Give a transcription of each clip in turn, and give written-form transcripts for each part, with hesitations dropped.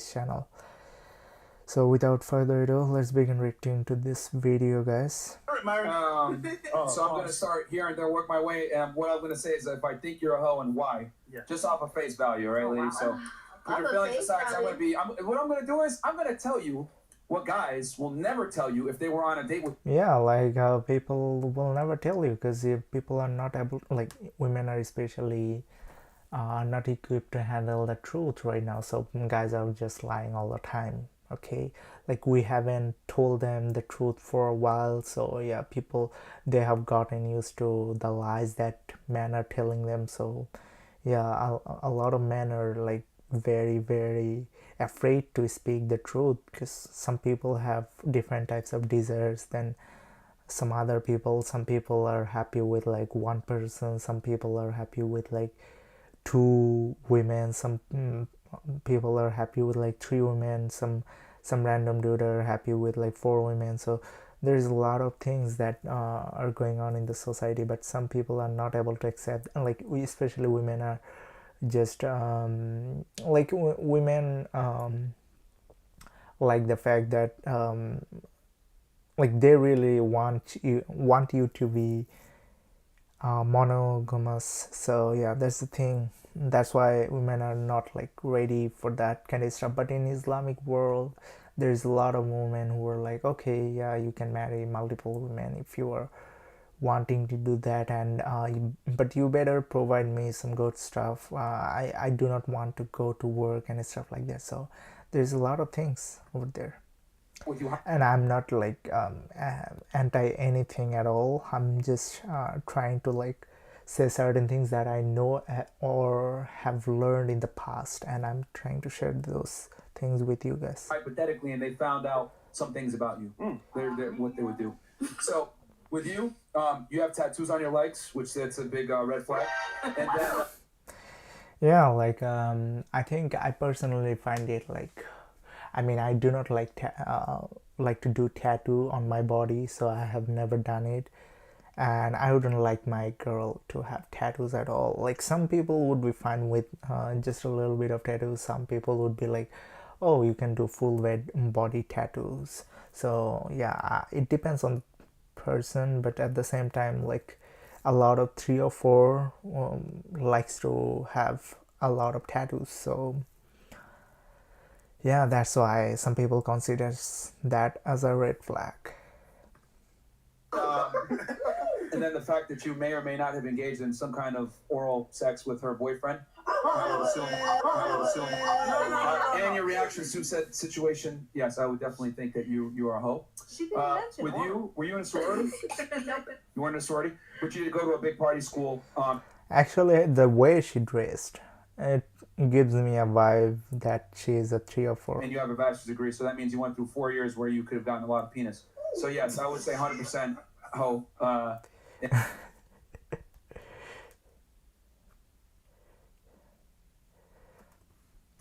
this channel. So without further ado, let's begin reacting to this video, guys. All right, Myron. So I'm going to start here and then work my way. And what I'm going to say is that if I think you're a hoe and why, just off of face value, all right, ladies? So put your feelings aside. What I'm going to do is I'm going to tell you what guys will never tell you if they were on a date with. Yeah, like people will never tell you, because if people are not able, like women are especially not equipped to handle the truth right now, so guys are just lying all the time. Okay, like we haven't told them the truth for a while, so yeah, people, they have gotten used to the lies that men are telling them. So yeah, a lot of men are like very afraid to speak the truth, because some people have different types of desires than some other people. Some people are happy with like one person, some people are happy with like two women, some people are happy with like three women, some random dude are happy with like four women. So there's a lot of things that are going on in the society, but some people are not able to accept, like we, especially women, are just like women like the fact that like they really want you to be monogamous. So yeah, that's the thing. That's why women are not like ready for that kind of stuff. But in Islamic world, there's a lot of women who are like, okay, yeah, you can marry multiple women if you are wanting to do that, and but you better provide me some good stuff. I do not want to go to work and stuff like that. So there's a lot of things over there. And I'm not like anti anything at all. I'm just trying to like say certain things that I know or have learned in the past, and I'm trying to share those things with you guys. Hypothetically, and they found out some things about you. They're what they would do. So with you, you have tattoos on your legs, which that's a big red flag. And then yeah, like I think I personally find it like, I mean, I do not like to do tattoo on my body, so I have never done it, and I wouldn't like my girl to have tattoos at all. Like some people would be fine with just a little bit of tattoos. Some people would be like, oh, you can do full body tattoos. So yeah, it depends on the person, but at the same time, like a lot of 3 or 4 likes to have a lot of tattoos. So yeah, that's why some people consider that as a red flag. And then the fact that you may or may not have engaged in some kind of oral sex with her boyfriend. I would assume. And your reactions to said situation, yes, I would definitely think that you are a hoe. She didn't mention with you, were you in a sorority? You weren't in a sorority? But you did go to a big party school. Actually, the way she dressed, it gives me a vibe that she is a 3 or 4. And you have a bachelor's degree, so that means you went through 4 years where you could have gotten a lot of penis. So yes, I would say 100% hoe.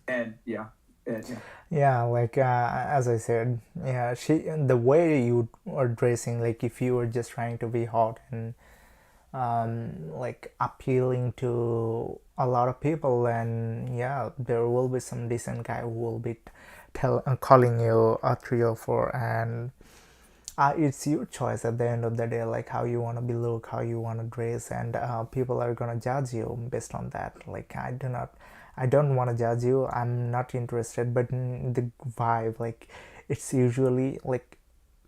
And yeah. Yeah, like as I said, yeah, the way you are dressing, like if you were just trying to be hot and like appealing to a lot of people, and yeah, there will be some decent guy who will be calling you a 3 or 4, and it's your choice at the end of the day, like how you want to be look, how you want to dress, and people are gonna judge you based on that. Like I don't want to judge you, I'm not interested, but the vibe, like it's usually like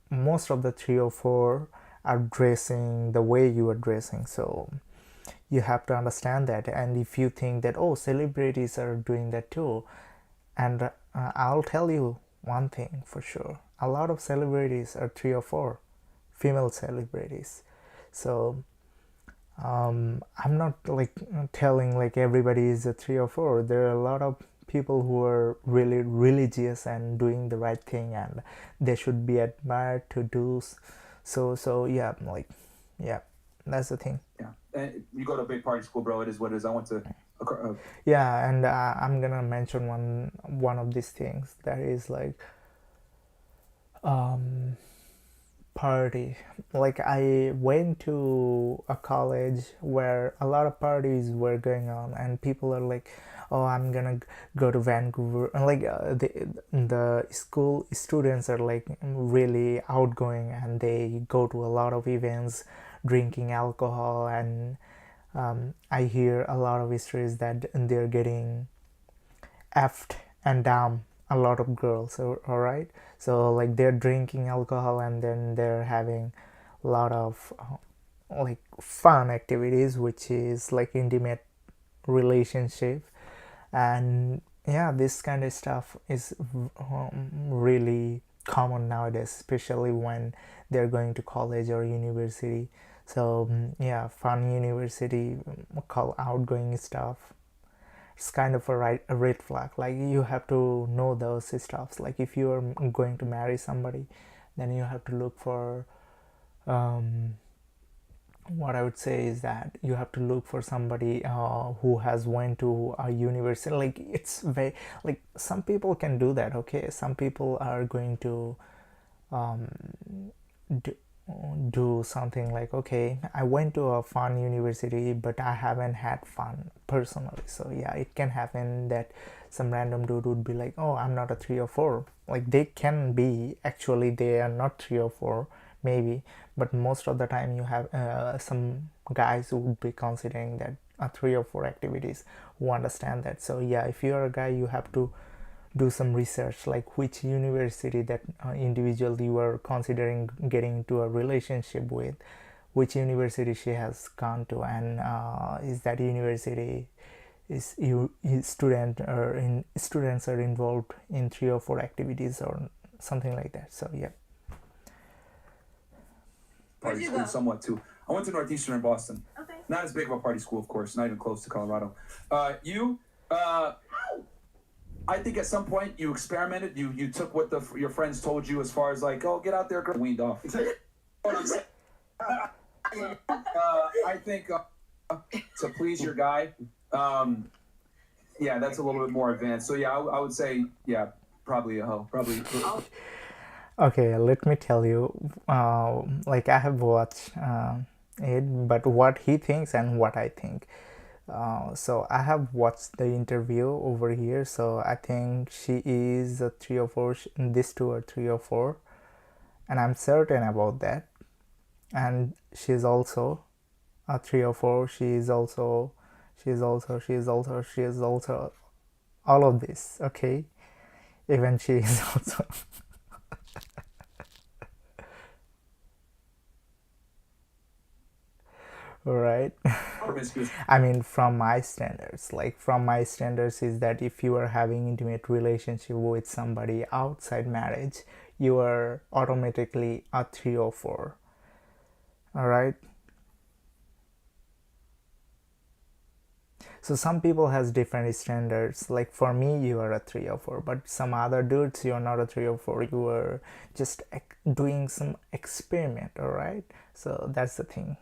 most of the 3 or 4 are dressing the way you are dressing. So you have to understand that. And if you think that, oh, celebrities are doing that too, and I'll tell you one thing for sure, a lot of celebrities are 3 or 4 female celebrities. So I'm not like telling like everybody is a 3 or 4. There are a lot of people who are really religious and doing the right thing, and they should be admired to do so yeah, like yeah, that's the thing. Yeah, and you go to a big party school, bro. It is what it is. I went to yeah, and I'm gonna mention one of these things that is like party. Like I went to a college where a lot of parties were going on, and people are like, "Oh, I'm gonna go to Vancouver." And like the school students are like really outgoing, and they go to a lot of events, drinking alcohol, and I hear a lot of stories that they're getting effed and down a lot of girls. All right, so like they're drinking alcohol and then they're having a lot of like fun activities, which is like intimate relationship. And yeah, this kind of stuff is really common nowadays, especially when they're going to college or university. So yeah, fun university, call outgoing stuff, it's kind of a red flag. Like you have to know those stuffs. Like if you are going to marry somebody, then you have to look for um, what I would say is that you have to look for somebody who has went to a university. Like it's very, like some people can do that. Okay, some people are going to um, do, do something like, okay, I went to a fun university but I haven't had fun personally. So yeah, it can happen that some random dude would be like, oh, I'm not a 3 or 4. Like they can be, actually they are not 3 or 4 maybe, but most of the time you have some guys who would be considering that a 3 or 4 activities, who understand that. So yeah, if you're a guy, you have to do some research, like which university that individual you are considering getting into a relationship with, which university she has gone to, and is that university is student or in students are involved in 3 or 4 activities or something like that. So yeah. Party school somewhat too. I went to Northeastern in Boston. Okay. Not as big of a party school, of course. Not even close to Colorado. I think at some point you experimented. You took what your friends told you as far as like, oh, get out there, girl. Weaned off. I think to please your guy, yeah, that's a little bit more advanced. So yeah, I would say, yeah, probably a hoe. Probably. Okay, let me tell you, like I have watched it, but what he thinks and what I think. So I have watched the interview over here. So I think she is a 3 or 4. These two are 3 or 4, and I'm certain about that. And she's also a 3 or 4. She is also all of this. Okay, even she is also. Right. I mean, from my standards is that if you are having intimate relationship with somebody outside marriage, you are automatically a 3 or 4. All right. So some people has different standards. Like for me, you are a 3 or 4, but some other dudes, you are not a 3 or 4. You are just doing some experiment. All right. So that's the thing.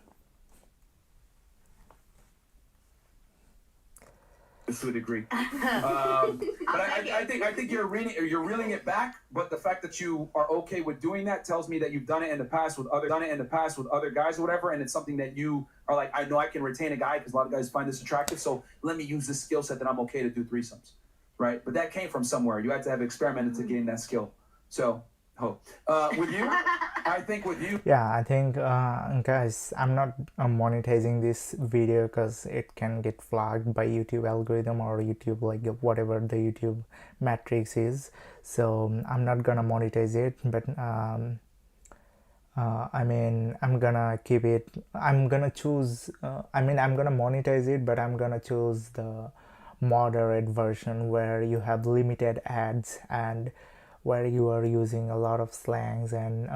To a degree, but I think you're reeling it back. But the fact that you are okay with doing that tells me that you've done it in the past with other guys or whatever, and it's something that you are like, I know I can retain a guy because a lot of guys find this attractive. So let me use this skill set that I'm okay to do threesomes, right? But that came from somewhere. You had to have experimented to gain that skill. So, with you, I think with you. Yeah, I think, guys, I'm not monetizing this video because it can get flagged by YouTube algorithm or YouTube, like whatever the YouTube matrix is. So I'm not gonna monetize it, but I mean, I'm gonna keep it. I'm gonna choose. I'm gonna monetize it, but I'm gonna choose the moderate version where you have limited ads and where you are using a lot of slangs and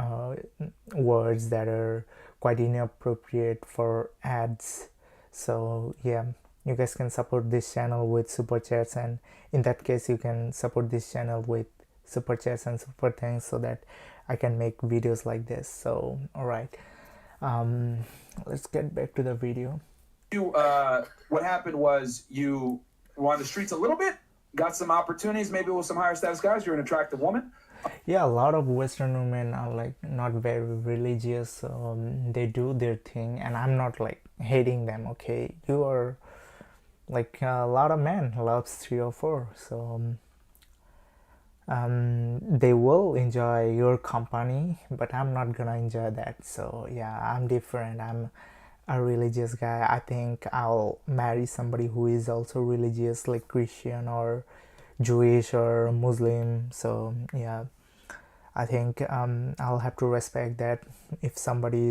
words that are quite inappropriate for ads. So yeah, you guys can support this channel with super chats, and in that case you can support this channel with super chats and super thanks so that I can make videos like this. So alright, let's get back to the video. What happened was you were on the streets a little bit, got some opportunities, maybe with some higher status guys. You're an attractive woman. Yeah, a lot of Western women are like not very religious. They do their thing, and I'm not like hating them. Okay, you are like a lot of men loves 3 or 4, so they will enjoy your company, but I'm not gonna enjoy that. So yeah, I'm different. I'm a religious guy. I think I'll marry somebody who is also religious, like Christian or Jewish or Muslim. So yeah, I think I'll have to respect that. If somebody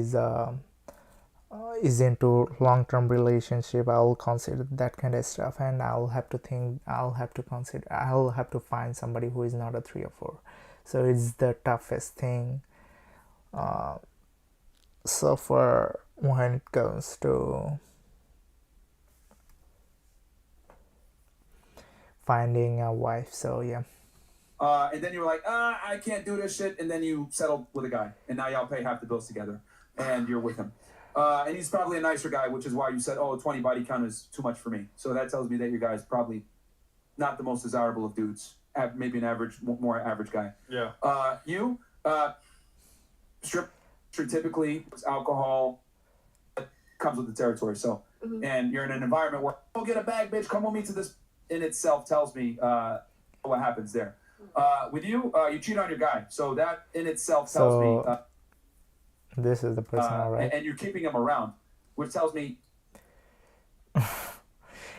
is into long-term relationship, I'll consider that kind of stuff, and I'll have to find somebody who is not a 3 or 4. So it's the toughest thing so far when it comes to finding a wife. So yeah. And then you were like, I can't do this shit. And then you settled with a guy. And now y'all pay half the bills together. And you're with him. And he's probably a nicer guy, which is why you said, 20 body count is too much for me. So that tells me that your guy's probably not the most desirable of dudes. Maybe an average, more average guy. Yeah. Strip typically alcohol comes with the territory. So, and you're in an environment where, go get a bag, bitch, come with me to this, in itself tells me what happens there. With you, you cheat on your guy. So that in itself tells me... this is the personal, right? And you're keeping him around, which tells me...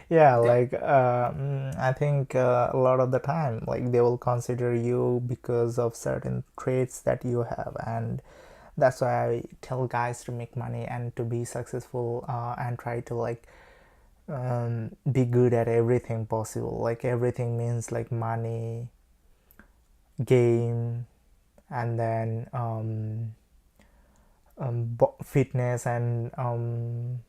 Yeah, like I think a lot of the time, like they will consider you because of certain traits that you have, and that's why I tell guys to make money and to be successful and try to like be good at everything possible. Like everything means like money, game, and then fitness, and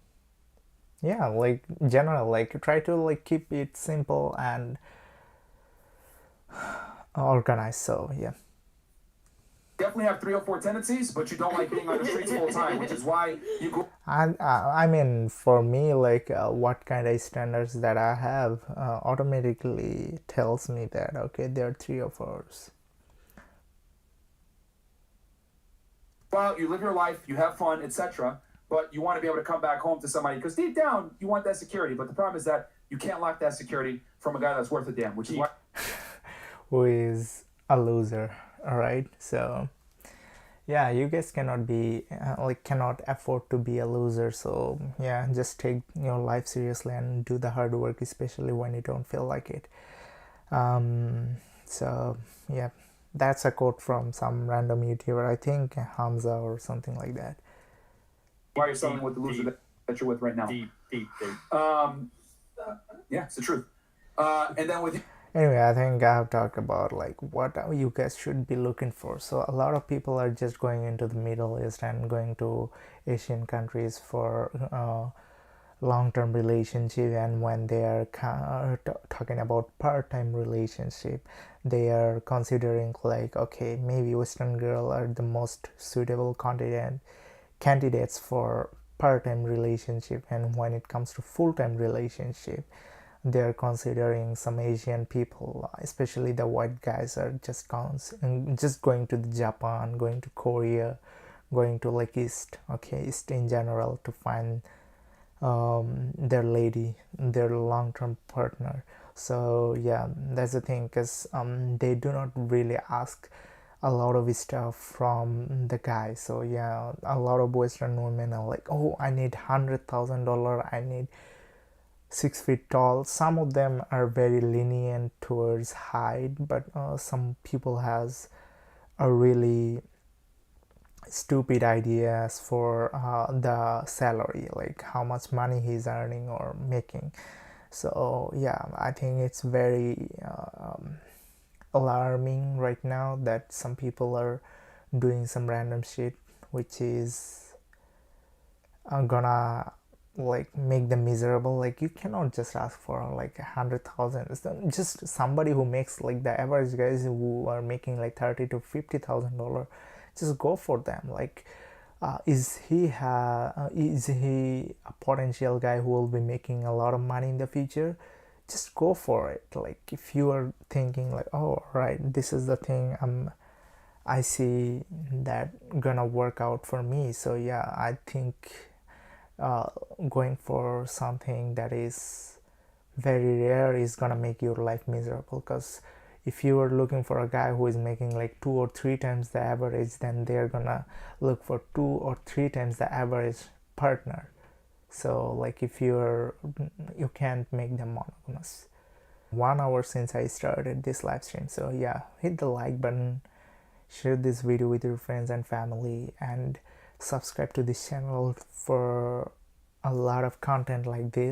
yeah, like general, like try to like keep it simple and organized. So yeah, definitely have 3 or 4 tendencies, but you don't like being on the streets full time, which is why you go... and I mean, for me, like what kind of standards that I have automatically tells me that okay, there are 3 or 4s. Well, you live your life, you have fun, etc., but you want to be able to come back home to somebody, because deep down you want that security. But the problem is that you can't lock that security from a guy that's worth a damn, which is why... Who is a loser, all right? So yeah, you guys cannot be cannot afford to be a loser. So yeah, just take your life seriously and do the hard work, especially when you don't feel like it. So yeah, that's a quote from some random YouTuber, I think Hamza or something like that. Why you're selling with the loser that you're with right now? Deep. Yeah, it's the truth. And then with... Anyway, I think I have talked about like what you guys should be looking for. So a lot of people are just going into the Middle East and going to Asian countries for long-term relationship, and when they are talking about part-time relationship, they are considering like, okay, maybe Western girl are the most suitable candidates for part-time relationship, and when it comes to full-time relationship, they're considering some Asian people, especially the white guys are just going to the Japan, going to Korea, going to like East in general to find their long-term partner. So yeah, that's the thing, because they do not really ask a lot of stuff from the guy. So yeah, a lot of Western women are like, oh, I need $100,000, I need 6 feet tall. Some of them are very lenient towards height, but some people has a really stupid ideas for the salary, like how much money he's earning or making. So yeah, I think it's very alarming right now that some people are doing some random shit which is gonna like make them miserable. Like you cannot just ask for like 100,000. Just somebody who makes like the average guys who are making like $30,000 to $50,000, just go for them. Like is he a potential guy who will be making a lot of money in the future? Just go for it. Like if you are thinking like, oh right, this is the thing I see that gonna work out for me. So yeah, I think uh, going for something that is very rare is gonna make your life miserable, because if you are looking for a guy who is making like 2 or 3 times the average, then they're gonna look for 2 or 3 times the average partner. So like if you can't make them monogamous. 1 hour since I started this live stream, so yeah, hit the like button, share this video with your friends and family, and subscribe to this channel for a lot of content like this.